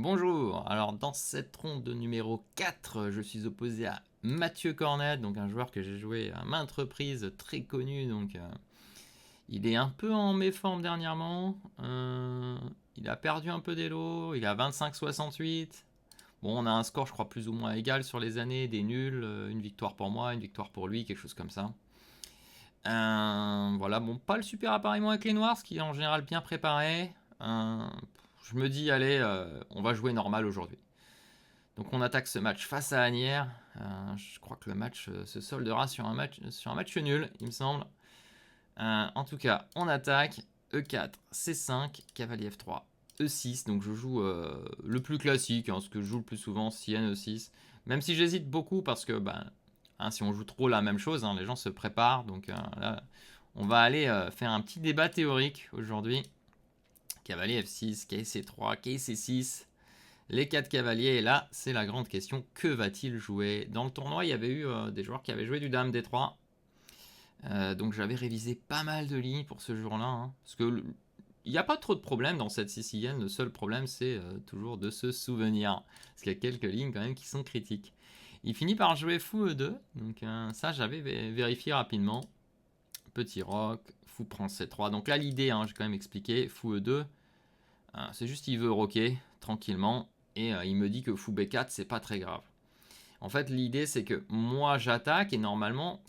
Bonjour, alors dans cette ronde numéro 4, je suis opposé à Mathieu Cornet, donc un joueur que j'ai joué à maintes reprises, très connu, donc il est un peu en méforme dernièrement, il a perdu un peu d'élo, il a 25-68. Bon, on a un score je crois plus ou moins égal sur les années, des nuls, une victoire pour moi, une victoire pour lui, quelque chose comme ça. Voilà, bon, pas le super appareillement avec les noirs, ce qui est en général bien préparé. Je me dis, allez, on va jouer normal aujourd'hui. Donc on attaque ce match face à Agnières. Je crois que le match se soldera sur un match nul, il me semble. En tout cas, on attaque E4, C5, cavalier F3, E6. Donc je joue le plus classique, ce que je joue le plus souvent, Cn E6. Même si j'hésite beaucoup parce que si on joue trop la même chose, les gens se préparent. Donc là, on va aller faire un petit débat théorique aujourd'hui. Cavalier F6, quai C3, quai C6. Les 4 cavaliers, et là, c'est la grande question, que va-t-il jouer? Dans le tournoi, il y avait eu des joueurs qui avaient joué du Dame D3. Donc j'avais révisé pas mal de lignes pour ce jour-là. Parce que il n'y a pas trop de problèmes dans cette sicilienne. Le seul problème, c'est toujours de se souvenir. Parce qu'il y a quelques lignes quand même qui sont critiques. Il finit par jouer fou E2. Donc ça, j'avais vérifié rapidement. Petit roc, fou prend C3. Donc là, l'idée, j'ai quand même expliqué, fou E2. C'est juste il veut roquer tranquillement. Et il me dit que fou B4, c'est pas très grave. En fait, l'idée, c'est que moi, j'attaque et normalement,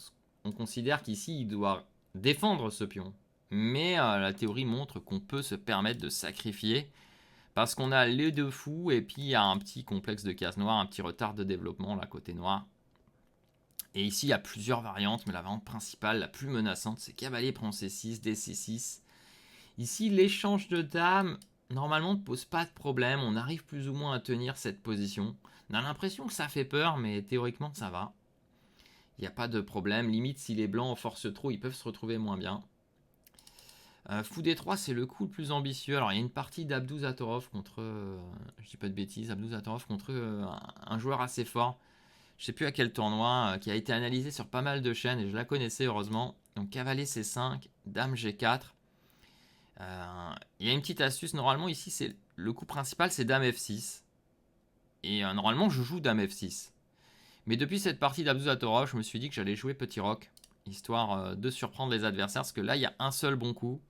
on considère qu'ici, il doit défendre ce pion. Mais la théorie montre qu'on peut se permettre de sacrifier parce qu'on a les deux fous et puis il y a un petit complexe de case noire, un petit retard de développement là côté noir. Et ici, il y a plusieurs variantes, mais la variante principale, la plus menaçante, c'est cavalier prend C6, DC6. Ici, l'échange de dames, normalement, ne pose pas de problème. On arrive plus ou moins à tenir cette position. On a l'impression que ça fait peur, mais théoriquement, ça va. Il n'y a pas de problème. Limite, si les blancs forcent trop, ils peuvent se retrouver moins bien. Fou D3, c'est le coup le plus ambitieux. Alors, il y a une partie d'Abdou Zatorov contre. Je dis pas de bêtises, Abdou Zatorov contre un joueur assez fort. Je sais plus à quel tournoi, qui a été analysé sur pas mal de chaînes et je la connaissais heureusement. Donc, cavalier C5, dame G4. Il y a une petite astuce. Normalement, ici, c'est le coup principal, c'est dame F6. Et normalement, je joue dame F6. Mais depuis cette partie d'Abdou Zatorov, je me suis dit que j'allais jouer petit roc, histoire de surprendre les adversaires, parce que là, il y a un seul bon coup.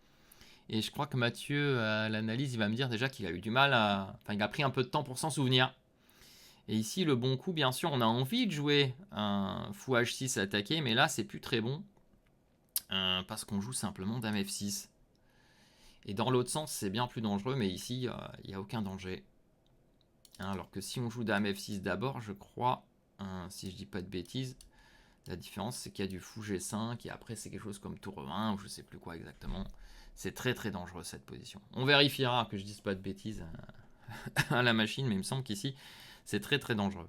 Et je crois que Mathieu, à l'analyse, il va me dire déjà qu'il a eu du mal à... Enfin, il a pris un peu de temps pour s'en souvenir. Et ici, le bon coup, bien sûr, on a envie de jouer un fou H6 attaqué, mais là, c'est plus très bon. Parce qu'on joue simplement dame F6. Et dans l'autre sens, c'est bien plus dangereux, mais ici, il n'y a aucun danger. Alors que si on joue dame F6 d'abord, je crois, si je dis pas de bêtises, la différence c'est qu'il y a du fou G5 et après c'est quelque chose comme tour 1 ou je sais plus quoi exactement. C'est très très dangereux cette position. On vérifiera que je dise pas de bêtises à la machine, mais il me semble qu'ici c'est très très dangereux.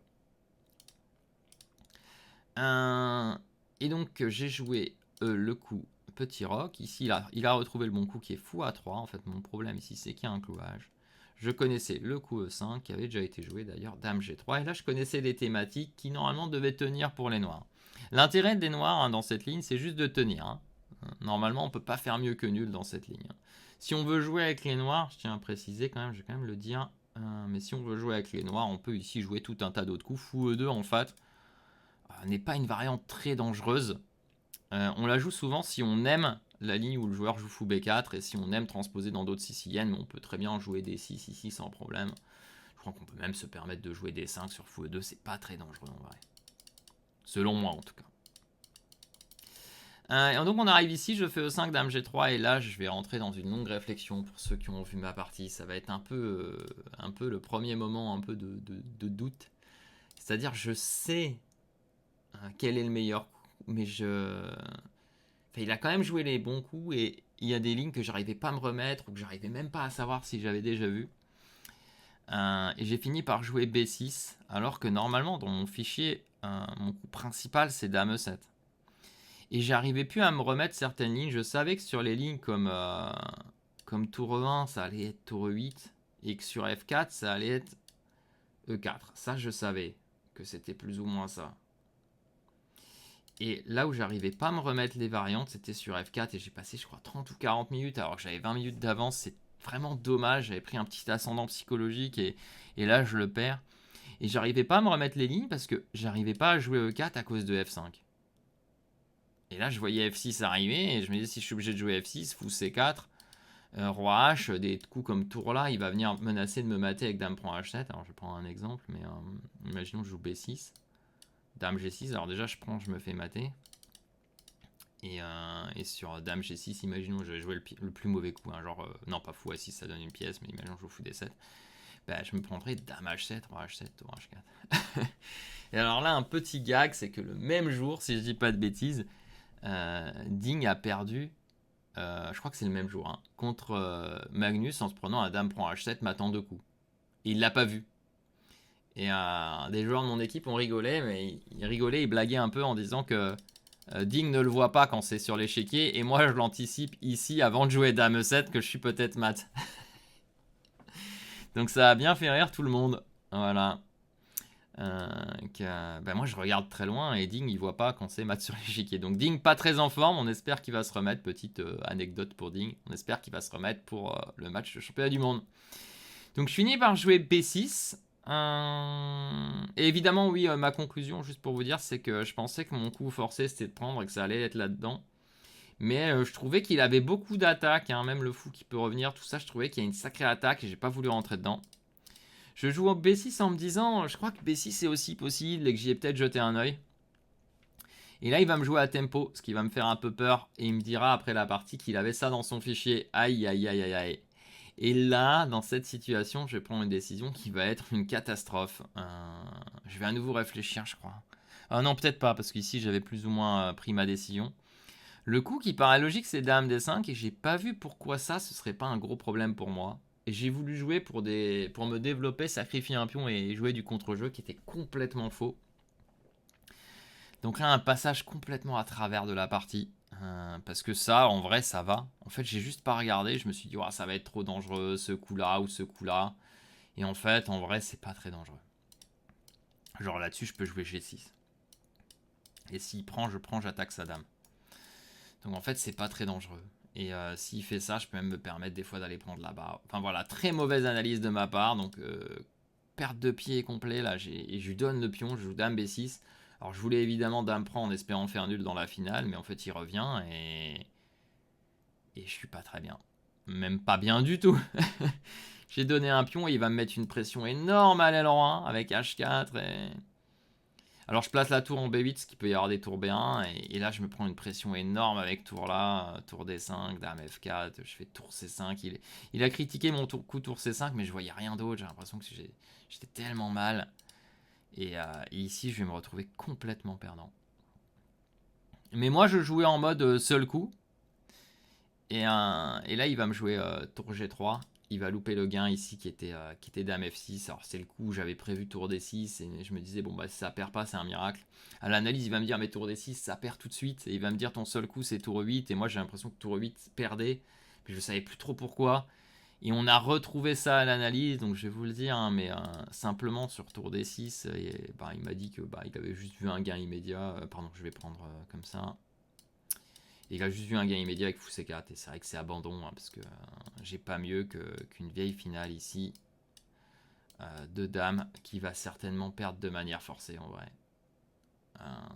Et donc j'ai joué le coup petit roc. Ici il a retrouvé le bon coup qui est fou A3. En fait mon problème ici c'est qu'il y a un clouage. Je connaissais le coup E5 qui avait déjà été joué d'ailleurs, dame G3. Et là je connaissais les thématiques qui normalement devaient tenir pour les noirs. L'intérêt des noirs dans cette ligne c'est juste de tenir. Normalement on peut pas faire mieux que nul dans cette ligne. Si on veut jouer avec les noirs, je tiens à préciser quand même, je vais quand même le dire. Mais si on veut jouer avec les noirs, on peut ici jouer tout un tas d'autres coups. Fou E2 en fait n'est pas une variante très dangereuse. On la joue souvent si on aime la ligne où le joueur joue fou B4 et si on aime transposer dans d'autres siciliennes, on peut très bien jouer D6 ici sans problème. Je crois qu'on peut même se permettre de jouer D5 sur fou E2, c'est pas très dangereux en vrai. Selon moi en tout cas. Et donc on arrive ici, je fais E5, dame G3 et là je vais rentrer dans une longue réflexion pour ceux qui ont vu ma partie. Ça va être un peu le premier moment un peu de doute. C'est-à-dire je sais quel est le meilleur coup, mais il a quand même joué les bons coups et il y a des lignes que j'arrivais pas à me remettre ou que j'arrivais même pas à savoir si j'avais déjà vu. Et j'ai fini par jouer B6 alors que normalement dans mon fichier, mon coup principal c'est dame E7. Et j'arrivais plus à me remettre certaines lignes. Je savais que sur les lignes comme tour E1 ça allait être tour E8 et que sur F4 ça allait être E4. Ça je savais que c'était plus ou moins ça. Et là où j'arrivais pas à me remettre les variantes, c'était sur F4 et j'ai passé je crois 30 ou 40 minutes alors que j'avais 20 minutes d'avance. C'est vraiment dommage. J'avais pris un petit ascendant psychologique et là, je le perds. Et j'arrivais pas à me remettre les lignes parce que j'arrivais pas à jouer E4 à cause de F5. Et là, je voyais F6 arriver et je me disais, si je suis obligé de jouer F6, fou C4, Roi H, des coups comme tour là, il va venir menacer de me mater avec Dame prend H7. Alors, je prends un exemple, mais imaginons que je joue B6, Dame G6. Alors, déjà, je prends, je me fais mater. Et sur Dame G6, imaginons que je jouais le plus mauvais coup. Hein, genre, non, pas fou A6, ça donne une pièce, mais imaginons que je joue fou D7. Bah, je me prendrais Dame H7, Roi H7, Tour H4. Et alors là, un petit gag, c'est que le même jour, si je dis pas de bêtises, Ding a perdu, je crois que c'est le même jour, hein, contre Magnus en se prenant un Dame prend H7, matant 2 coups. Et il l'a pas vu. Et des joueurs de mon équipe ont rigolé, mais ils rigolaient, ils blaguaient un peu en disant que Ding ne le voit pas quand c'est sur l'échiquier, et moi je l'anticipe ici avant de jouer Dame E7 que je suis peut-être mat. Donc ça a bien fait rire tout le monde. Voilà. Moi je regarde très loin et Ding il voit pas quand c'est mat sur l'échiquier. Donc Ding pas très en forme, on espère qu'il va se remettre. Petite anecdote pour Ding, on espère qu'il va se remettre pour le match de championnat du monde. Donc je finis par jouer B6. Et évidemment oui, ma conclusion juste pour vous dire c'est que je pensais que mon coup forcé c'était de prendre et que ça allait être là-dedans. Mais je trouvais qu'il avait beaucoup d'attaques, hein, même le fou qui peut revenir, tout ça je trouvais qu'il y a une sacrée attaque et j'ai pas voulu rentrer dedans. Je joue en B6 en me disant, je crois que B6 est aussi possible et que j'y ai peut-être jeté un oeil. Et là, il va me jouer à tempo, ce qui va me faire un peu peur. Et il me dira après la partie qu'il avait ça dans son fichier. Aïe, aïe, aïe, aïe, aïe. Et là, dans cette situation, je vais prendre une décision qui va être une catastrophe. Je vais à nouveau réfléchir, je crois. Ah non, peut-être pas, parce qu'ici, j'avais plus ou moins pris ma décision. Le coup qui paraît logique, c'est Dame D5, et j'ai pas vu pourquoi ça, ce serait pas un gros problème pour moi. Et j'ai voulu jouer pour me développer, sacrifier un pion et jouer du contre-jeu qui était complètement faux. Donc là, un passage complètement à travers de la partie. Parce que ça, en vrai, ça va. En fait, j'ai juste pas regardé. Je me suis dit, oh, ça va être trop dangereux, ce coup-là ou ce coup-là. Et en fait, en vrai, c'est pas très dangereux. Genre là-dessus, je peux jouer G6. Et s'il prend, je prends, j'attaque sa dame. Donc en fait, c'est pas très dangereux. Et s'il fait ça, je peux même me permettre des fois d'aller prendre là-bas. Enfin voilà, très mauvaise analyse de ma part. Donc perte de pied complet là. Et je lui donne le pion, je joue Dame B6. Alors je voulais évidemment Dame prend en espérant faire nul dans la finale. Mais en fait, il revient et je suis pas très bien. Même pas bien du tout. J'ai donné un pion et il va me mettre une pression énorme à l'aileron 1 avec H4 et... Alors je place la tour en B8, ce qui peut y avoir des tours B1, et là je me prends une pression énorme avec tour là, tour D5, Dame F4, je fais tour C5. Il a critiqué mon coup tour C5, mais je voyais rien d'autre, j'ai l'impression que j'étais tellement mal. Et ici je vais me retrouver complètement perdant. Mais moi je jouais en mode seul coup, et là il va me jouer tour G3. Il va louper le gain ici qui était Dame F6. Alors c'est le coup où j'avais prévu tour D6 et je me disais bon bah si ça perd pas c'est un miracle. À l'analyse il va me dire mais tour D6 ça perd tout de suite et il va me dire ton seul coup c'est tour 8 et moi j'ai l'impression que tour 8 perdait mais je savais plus trop pourquoi. Et on a retrouvé ça à l'analyse donc je vais vous le dire hein, mais simplement sur tour D6 il m'a dit que il avait juste vu un gain immédiat. Pardon je vais prendre comme ça. Et il a juste vu un gain immédiat avec fou C4 et c'est vrai que c'est abandon hein, parce que j'ai pas mieux qu'une vieille finale ici de dame qui va certainement perdre de manière forcée en vrai.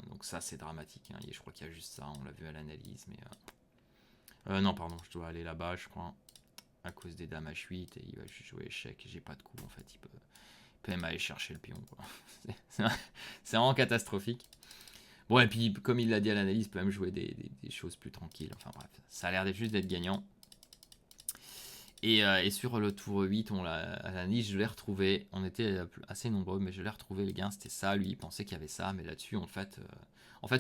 Donc ça c'est dramatique hein, et je crois qu'il y a juste ça, on l'a vu à l'analyse mais non pardon je dois aller là-bas je crois à cause des dames H8 et il va juste jouer échec et j'ai pas de coup en fait il peut même aller chercher le pion quoi. C'est vraiment catastrophique. Bon, et puis, comme il l'a dit à l'analyse, il peut même jouer des choses plus tranquilles. Enfin bref, ça a l'air juste d'être gagnant. Et sur le tour 8, à l'analyse, je l'ai retrouvé. On était assez nombreux, mais je l'ai retrouvé. Le gain, c'était ça. Lui, il pensait qu'il y avait ça. Mais là-dessus, en fait,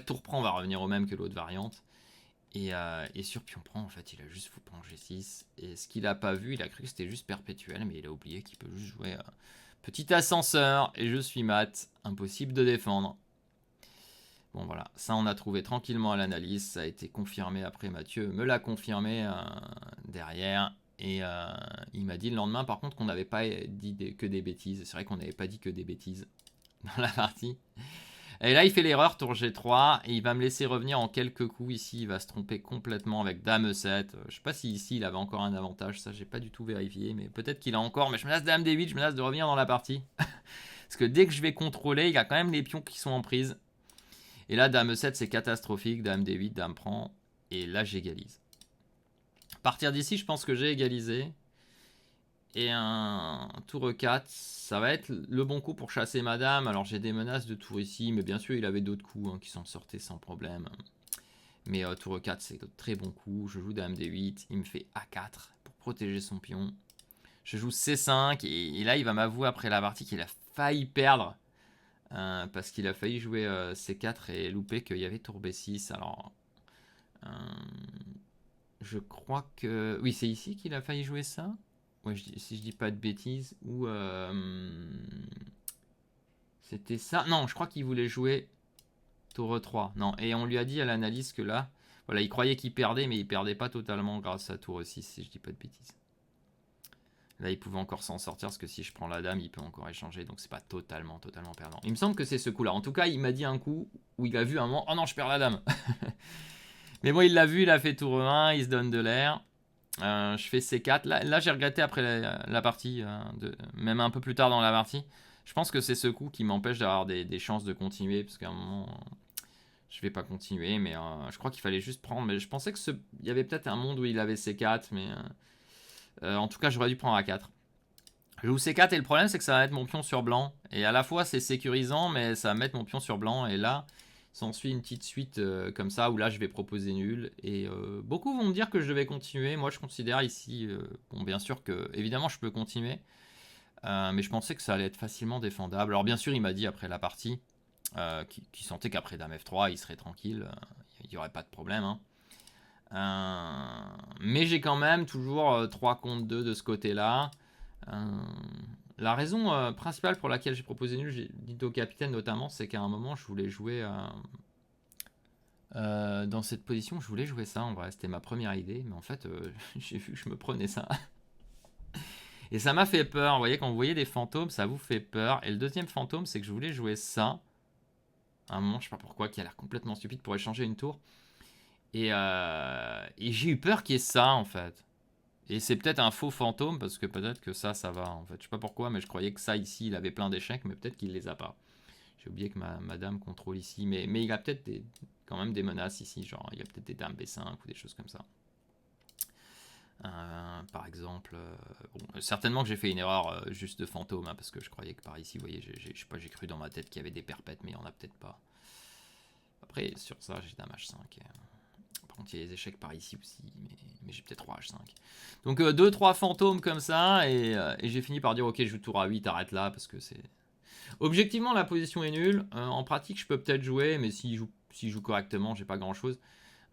tour prend va revenir au même que l'autre variante. Et sur pion prend, en fait, il a juste fou prend G6. Et ce qu'il a pas vu, il a cru que c'était juste perpétuel. Mais il a oublié qu'il peut juste jouer petit ascenseur. Et je suis mat. Impossible de défendre. Bon voilà, ça on a trouvé tranquillement à l'analyse, ça a été confirmé après Mathieu me l'a confirmé derrière et il m'a dit le lendemain par contre qu'on n'avait pas dit que des bêtises, c'est vrai qu'on n'avait pas dit que des bêtises dans la partie. Et là, il fait l'erreur, tour G3, et il va me laisser revenir en quelques coups. Ici, il va se tromper complètement avec Dame E7. Je sais pas si ici, il avait encore un avantage. Ça, j'ai pas du tout vérifié, mais peut-être qu'il a encore. Mais je menace Dame D8, je menace de revenir dans la partie. Parce que dès que je vais contrôler, il y a quand même les pions qui sont en prise. Et là, Dame E7, c'est catastrophique. Dame D8, Dame prend. Et là, j'égalise. À partir d'ici, je pense que j'ai égalisé. Et un tour E4, ça va être le bon coup pour chasser madame. Alors j'ai des menaces de tour ici, mais bien sûr il avait d'autres coups qui s'en sortaient sans problème. Mais tour E4 c'est de très bon coup. Je joue dame D8, il me fait A4 pour protéger son pion. Je joue C5 et là il va m'avouer après la partie qu'il a failli perdre. Parce qu'il a failli jouer C4 et louper qu'il y avait tour B6. Alors je crois que... Oui, c'est ici qu'il a failli jouer ça. Ouais, si je dis pas de bêtises. Ou... C'était ça. Non, je crois qu'il voulait jouer tour E3. Non, et on lui a dit à l'analyse que là... Voilà, il croyait qu'il perdait, mais il perdait pas totalement grâce à tour E6, si je dis pas de bêtises. Là, il pouvait encore s'en sortir, parce que si je prends la dame, il peut encore échanger, donc c'est pas totalement perdant. Il me semble que c'est ce coup-là. En tout cas, il m'a dit un coup où il a vu un moment... Oh non, je perds la dame. Mais bon, il l'a vu, il a fait tour E1, il se donne de l'air. Je fais C4. Là j'ai regretté après la partie, même un peu plus tard dans la partie. Je pense que c'est ce coup qui m'empêche d'avoir des chances de continuer, parce qu'à un moment, je vais pas continuer, mais je crois qu'il fallait juste prendre. Mais je pensais qu'il y avait peut-être un monde où il avait C4, mais en tout cas, j'aurais dû prendre A4. Je joue C4 et le problème, c'est que ça va mettre mon pion sur blanc. Et à la fois, c'est sécurisant, mais ça va mettre mon pion sur blanc. Et là, s'ensuit une petite suite comme ça, où là, je vais proposer nul. Et beaucoup vont me dire que je devais continuer. Moi, je considère ici, bon, bien sûr que, évidemment, je peux continuer. Mais je pensais que ça allait être facilement défendable. Alors, bien sûr, il m'a dit après la partie qu'il sentait qu'après Dame F3, il serait tranquille. Il n'y aurait pas de problème. Mais j'ai quand même toujours 3 contre 2 de ce côté-là. La raison principale pour laquelle j'ai proposé nul, j'ai dit au capitaine notamment, c'est qu'à un moment je voulais jouer dans cette position, je voulais jouer ça en vrai, c'était ma première idée, mais en fait j'ai vu que je me prenais ça. Et ça m'a fait peur, vous voyez, quand vous voyez des fantômes, ça vous fait peur. Et le deuxième fantôme, c'est que je voulais jouer ça. À un moment, je sais pas pourquoi, qui a l'air complètement stupide pour échanger une tour. Et j'ai eu peur qu'il y ait ça en fait. Et c'est peut-être un faux fantôme, parce que peut-être que ça va, en fait. Je sais pas pourquoi, mais je croyais que ça, ici, il avait plein d'échecs, mais peut-être qu'il les a pas. J'ai oublié que ma dame contrôle ici, mais il a peut-être quand même des menaces ici, genre, il y a peut-être des dames B5 ou des choses comme ça. Par exemple, bon, certainement que j'ai fait une erreur juste de fantôme, parce que je croyais que par ici, vous voyez, je sais pas, j'ai cru dans ma tête qu'il y avait des perpètes, mais il y en a peut-être pas. Après, sur ça, j'ai dame H5. Par contre, il y a les échecs par ici aussi, mais j'ai peut-être 3 H5. Donc 2-3 fantômes comme ça, et j'ai fini par dire ok, je joue tour à 8, arrête là, parce que c'est... Objectivement, la position est nulle. En pratique, je peux peut-être jouer, mais s'il joue correctement, j'ai pas grand-chose.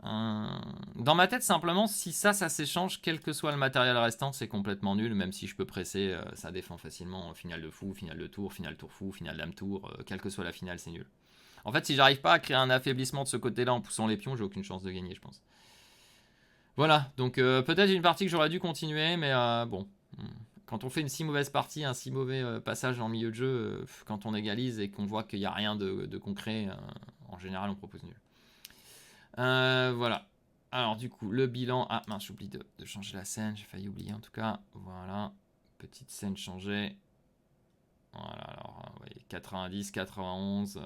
Dans ma tête, simplement, si ça s'échange, quel que soit le matériel restant, c'est complètement nul, même si je peux presser, ça défend facilement. Finale de fou, finale de tour, finale tour fou, finale dame tour, quelle que soit la finale, c'est nul. En fait, si j'arrive pas à créer un affaiblissement de ce côté-là en poussant les pions, j'ai aucune chance de gagner, je pense. Voilà, donc peut-être une partie que j'aurais dû continuer, mais bon. Quand on fait une si mauvaise partie, un si mauvais passage en milieu de jeu, quand on égalise et qu'on voit qu'il n'y a rien de concret, en général, on propose nul. Voilà. Alors, du coup, le bilan... Ah, mince, j'oublie de changer la scène, j'ai failli oublier en tout cas. Voilà, petite scène changée. Voilà, alors, vous voyez, 90, 91...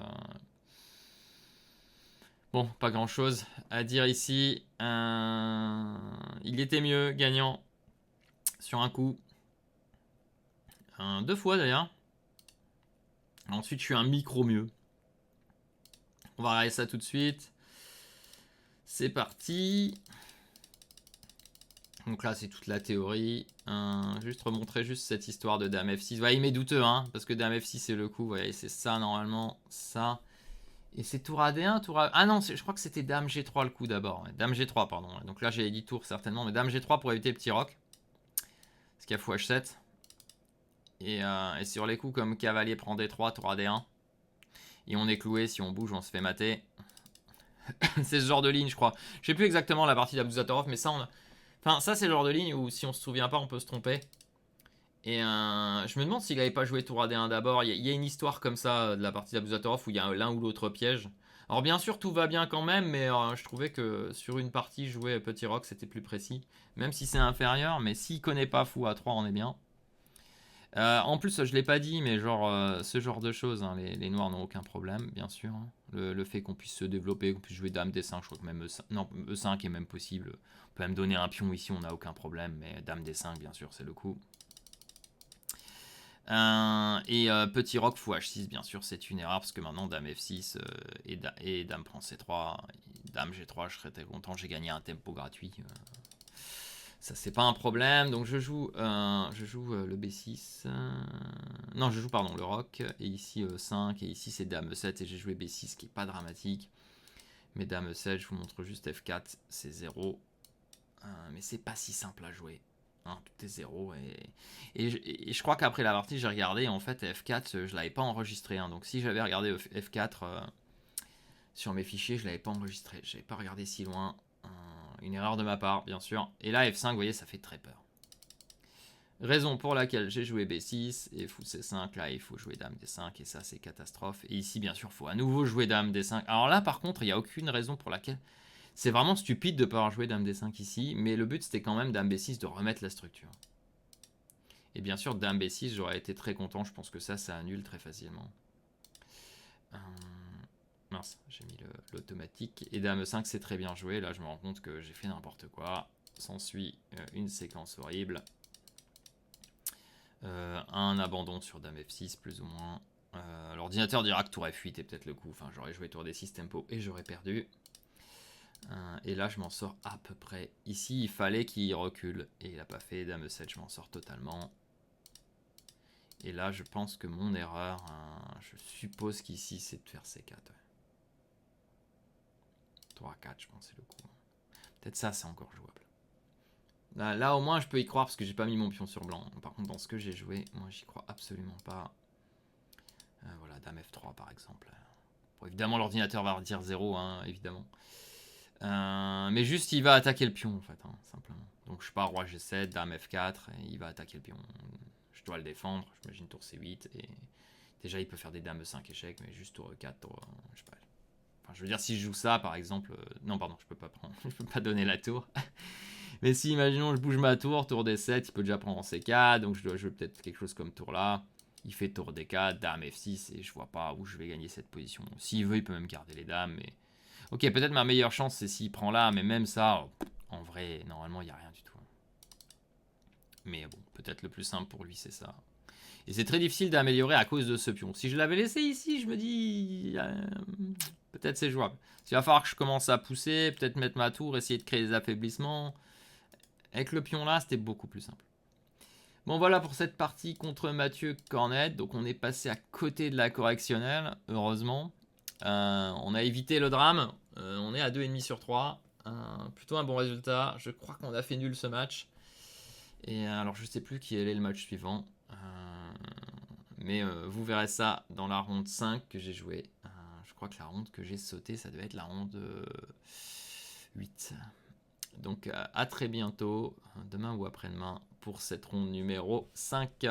Bon, pas grand chose à dire ici. Il était mieux gagnant sur un coup. 2 fois d'ailleurs. Ensuite, je suis un micro mieux. On va regarder ça tout de suite. C'est parti. Donc là, c'est toute la théorie. Juste remontrer juste cette histoire de Dame F6. Ouais, il m'est douteux, parce que Dame F6, c'est le coup. Vous voyez, c'est ça normalement. Ça. Et c'est tour AD1, tour A... Ah non, je crois que c'était Dame G3 le coup d'abord. Ouais. Dame G3, pardon. Donc là, j'ai dit tour certainement. Mais Dame G3 pour éviter le petit roc. Parce qu'il y a fou H7. Et sur les coups comme cavalier prend D3, tour AD1. Et on est cloué, si on bouge, on se fait mater. C'est ce genre de ligne, je crois. Je sais plus exactement la partie d'Abdouzatorov, mais ça, ça c'est le genre de ligne où si on se souvient pas, on peut se tromper. Et je me demande s'il n'avait pas joué tour AD1 d'abord. Il y a une histoire comme ça de la partie d'Abuzatorov où il y a l'un ou l'autre piège. Alors bien sûr tout va bien quand même, mais je trouvais que sur une partie jouer Petit Rock c'était plus précis. Même si c'est inférieur, mais s'il connaît pas Fou A3 on est bien. En plus je l'ai pas dit, mais genre ce genre de choses, hein, les noirs n'ont aucun problème bien sûr. Hein. Le fait qu'on puisse se développer, qu'on puisse jouer Dame D5, je crois que même E5, non, E5 est même possible. On peut même donner un pion ici, on n'a aucun problème, mais Dame D5 bien sûr c'est le coup. Petit roc fou H6, bien sûr, c'est une erreur parce que maintenant Dame F6 et Dame prend C3, Dame G3, je serais très content, j'ai gagné un tempo gratuit. Ça, c'est pas un problème. Donc, je joue le B6. Non, je joue, pardon, le roc. Et ici, E5. Et ici, c'est Dame E7. Et j'ai joué B6, qui est pas dramatique. Mais Dame E7, je vous montre juste F4, c'est 0. Mais c'est pas si simple à jouer. Hein, tout est 0 et je crois qu'après la partie j'ai regardé en fait F4 je l'avais pas enregistré hein, donc si j'avais regardé F4 sur mes fichiers je l'avais pas enregistré, j'avais pas regardé si loin, une erreur de ma part bien sûr, et là F5 vous voyez ça fait très peur, raison pour laquelle j'ai joué B6 et fou C5, là il faut jouer Dame D5 et ça c'est catastrophe, et ici bien sûr il faut à nouveau jouer Dame D5, alors là par contre il n'y a aucune raison pour laquelle. C'est vraiment stupide de ne pas avoir joué Dame D5 ici, mais le but c'était quand même Dame B6 de remettre la structure. Et bien sûr, Dame B6, j'aurais été très content, je pense que ça annule très facilement. Mince, j'ai mis l'automatique. Et Dame 5, c'est très bien joué, là je me rends compte que j'ai fait n'importe quoi. S'ensuit une séquence horrible. Un abandon sur Dame F6, plus ou moins. L'ordinateur dira que tour F8 est peut-être le coup, enfin j'aurais joué tour D6 tempo et j'aurais perdu. Et là je m'en sors à peu près. Ici il fallait qu'il recule et il n'a pas fait. Dame 7 je m'en sors totalement. Et là je pense que mon erreur, je suppose qu'ici c'est de faire C4. Ouais. Tour A4 je pense c'est le coup. Peut-être ça c'est encore jouable. Là au moins je peux y croire parce que j'ai pas mis mon pion sur blanc. Par contre dans ce que j'ai joué, moi j'y crois absolument pas. Voilà, Dame F3 par exemple. Bon, évidemment l'ordinateur va redire 0 hein, évidemment. Mais juste il va attaquer le pion en fait, hein, simplement. Donc je sais pas, roi G7, dame F4, et il va attaquer le pion. Je dois le défendre, j'imagine tour C8, et déjà il peut faire des dames E5 échecs, mais juste tour E4, tour, je sais pas. Enfin, je veux dire, si je joue ça par exemple, non pardon, je peux pas prendre, je peux pas donner la tour. Mais si imaginons je bouge ma tour, tour D7, il peut déjà prendre en C4, donc je dois jouer peut-être quelque chose comme tour là. Il fait tour D4, dame F6, et je vois pas où je vais gagner cette position. S'il veut, il peut même garder les dames, mais ok, peut-être ma meilleure chance, c'est s'il prend là, mais même ça, en vrai, normalement, il n'y a rien du tout. Mais bon, peut-être le plus simple pour lui, c'est ça. Et c'est très difficile d'améliorer à cause de ce pion. Si je l'avais laissé ici, je me dis, peut-être c'est jouable. Il va falloir que je commence à pousser, peut-être mettre ma tour, essayer de créer des affaiblissements. Avec le pion là, c'était beaucoup plus simple. Bon, voilà pour cette partie contre Mathieu Cornet. Donc, on est passé à côté de la correctionnelle, heureusement. On a évité le drame. On est à 2,5 sur 3. Plutôt un bon résultat. Je crois qu'on a fait nul ce match. Et alors, je sais plus qui est le match suivant. Mais vous verrez ça dans la ronde 5 que j'ai joué. Je crois que la ronde que j'ai sautée, ça devait être la ronde 8. Donc, à très bientôt, demain ou après-demain, pour cette ronde numéro 5.